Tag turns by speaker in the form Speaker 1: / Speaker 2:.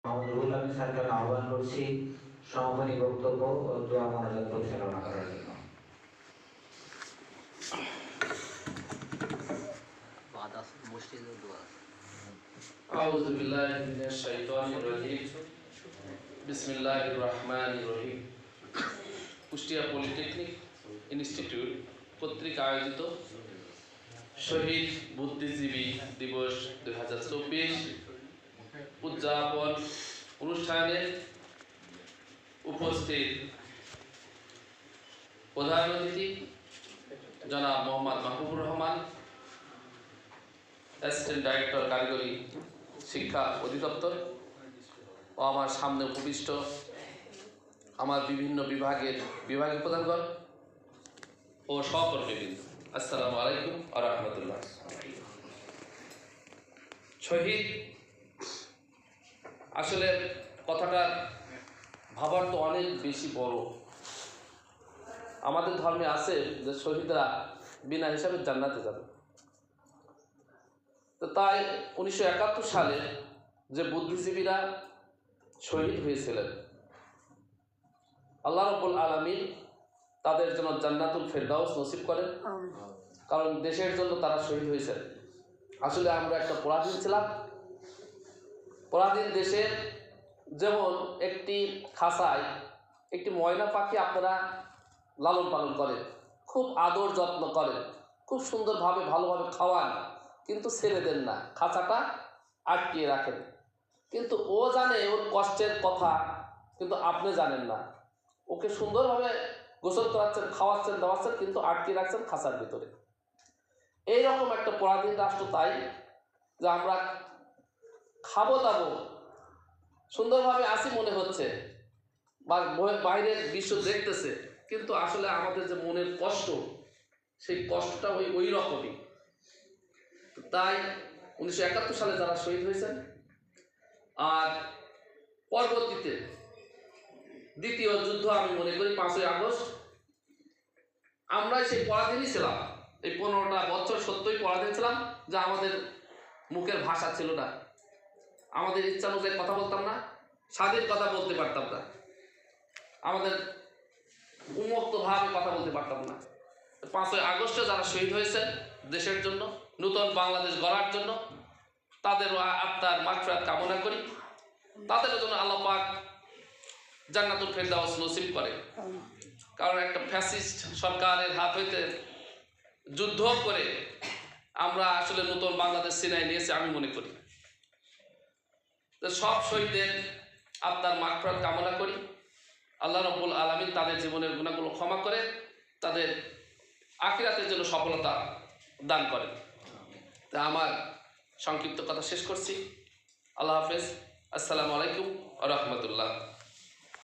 Speaker 1: রুহুল আমিন স্যারকে আমি আহ্বান করছি সমাপনী বক্তব্য ও দোয়া মোনাজাত পরিচালনা করার জন্য।
Speaker 2: আউযু বিল্লাহি মিনাশ শাইতানির রাজিম। বিসমিল্লাহির রহমানির রহিম। কুষ্টিয়া পলিটেকনিক ইনস্টিটিউট কর্তৃক আয়োজিত শহীদ বুদ্ধিজীবী দিবস 2024 উদযাপন অনুষ্ঠানে উপস্থিত প্রধান অতিথি জনাব মোহাম্মদ মাহবুবুর রহমান, অ্যাসিস্ট্যান্ট ডাইরেক্টর কারিগরি শিক্ষা অধিদপ্তর, ও আমার সামনে উপবিষ্ট আমার বিভিন্ন বিভাগীয় প্রধানগণ ও সহকর্মীবৃন্দ, আসসালামু আলাইকুম ওয়া রাহমাতুল্লাহ। শহীদ আসলে কথাটা ভাবার তো অনেক বেশি বড়। আমাদের ধর্মে আছে যে শহীদরা বিনা হিসাবে জান্নাতে যাবে। তো তাই 1971 সালে যে বুদ্ধিজীবীরা শহীদ হয়েছিলেন, আল্লাহ রাব্বুল আলামিন তাদের জন্য জান্নাতুল ফেরদাউস নসিব করেন, কারণ দেশের জন্য তারা শহীদ হয়েছেন। আসলে আমরা একটা পরাধীন ছিলাম। পরাধীন দেশে যেমন একটি খাঁচায় একটি ময়না পাখি আপনারা লালন পালন করেন, খুব আদর যত্ন করেন, খুব সুন্দরভাবে ভালোভাবে খাওয়ান, কিন্তু ছেড়ে দেন না, খাঁচাটা আটকিয়ে রাখেন। কিন্তু ও জানে ওর কষ্টের কথা, কিন্তু আপনি জানেন না। ওকে সুন্দরভাবে গোসল করাচ্ছেন, খাওয়াচ্ছেন, দাওয়াচ্ছেন, কিন্তু আটকে রাখছেন খাঁচার ভিতরে। এইরকম একটা পরাধীন রাষ্ট্র। তাই যে আমরা খাবো দাবো সুন্দরভাবে আসি মনে হচ্ছে, বা বাইরের বিশ্ব দেখতেছে, কিন্তু আসলে আমাদের যে মনের কষ্ট, সেই কষ্টটা ওই রকমই। তাই 1971 সালে যারা শহীদ হয়েছেন, আর পরবর্তীতে দ্বিতীয় যুদ্ধ আমি মনে করি 5ই আগস্ট, আমরাই সেই পরাধীনই ছিলাম। এই 15টা বছর সত্যই পরাধীন ছিলাম, যা আমাদের মুখের ভাষা ছিল না, আমাদের ইচ্ছা অনুযায়ী কথা বলতাম না, স্বাধীন কথা বলতে পারতাম না, আমাদের উন্মুক্তভাবে কথা বলতে পারতাম না। 5ই আগস্টে যারা শহীদ হয়েছেন দেশের জন্য, নূতন বাংলাদেশ গড়ার জন্য, তাদের আত্মার মাগফিরাত কামনা করি। তাদের জন্য আল্লাহ পাক জান্নাতুল ফেরদাউস নসিব করে। কারণ একটা ফ্যাসিস্ট সরকারের হাত হইতে যুদ্ধ করে আমরা আসলে নতুন বাংলাদেশ ছিনাই নিয়েছি আমি মনে করি। সব শহীদদের আত্মার মাগফিরাত কামনা করি। আল্লাহ রাব্বুল আলামিন তাদের জীবনের গুনাহগুলো ক্ষমা করে তাদের আখিরাতের জন্য সফলতা দান করেন। তা আমার সংক্ষিপ্ত কথা শেষ করছি। আল্লাহ হাফেজ। আসসালামু আলাইকুম ওয়া রাহমাতুল্লাহ।